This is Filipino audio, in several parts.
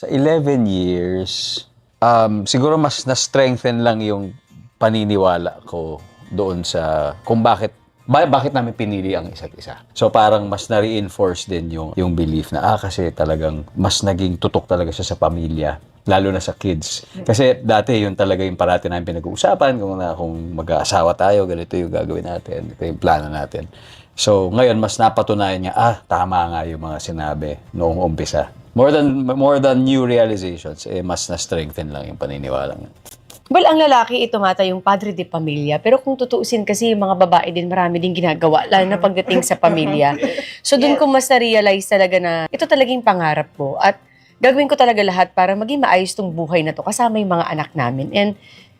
Sa 11 years, siguro mas na-strengthen lang yung paniniwala ko doon sa kung bakit namin pinili ang isa't isa. So parang mas na-reinforce din yung belief na kasi talagang mas naging tutok talaga siya sa pamilya, lalo na sa kids. Kasi dati yun talaga yung parati namin pinag-uusapan kung mag-aasawa tayo, ganito yung gagawin natin, ito yung plano natin. So ngayon mas napatunayan niya, tama nga yung mga sinabi noong umpisa. More than new realizations, mas na-strengthen lang yung paniniwala nga. Well, ang lalaki, ito nga yung padre de pamilya. Pero kung tutuusin kasi yung mga babae din, marami din ginagawa, lalo na pagdating sa pamilya. So doon ko mas na-realize talaga na ito talagang pangarap ko. At gagawin ko talaga lahat para maging maayos tong buhay na to kasama yung mga anak namin. And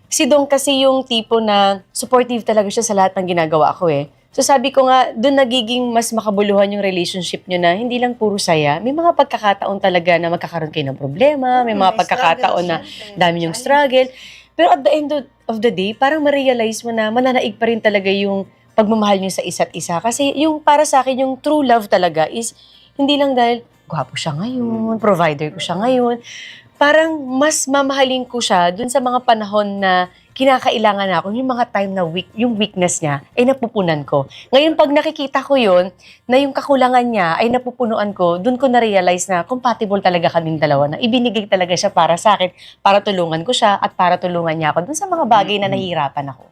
si Dong kasi yung tipo na supportive talaga siya sa lahat ng ginagawa ko eh. So sabi ko nga, doon nagiging mas makabuluhan yung relationship nyo na hindi lang puro saya. May mga pagkakataon talaga na magkakaroon kayo ng problema, may mga pagkakataon na dami yung struggle. Pero at the end of the day, parang ma-realize mo na mananaig pa rin talaga yung pagmamahal nyo sa isa't isa. Kasi yung para sa akin, yung true love talaga is hindi lang dahil gwapo siya ngayon, provider ko siya ngayon. Parang mas mamahalin ko siya dun sa mga panahon na kinakailangan ako, yung mga time na yung weakness niya ay napupunan ko. Ngayon, pag nakikita ko yun, na yung kakulangan niya ay napupunuan ko, dun ko na-realize na compatible talaga kaming dalawa, na ibinigay talaga siya para sa akin, para tulungan ko siya at para tulungan niya ako dun sa mga bagay na nahihirapan ako.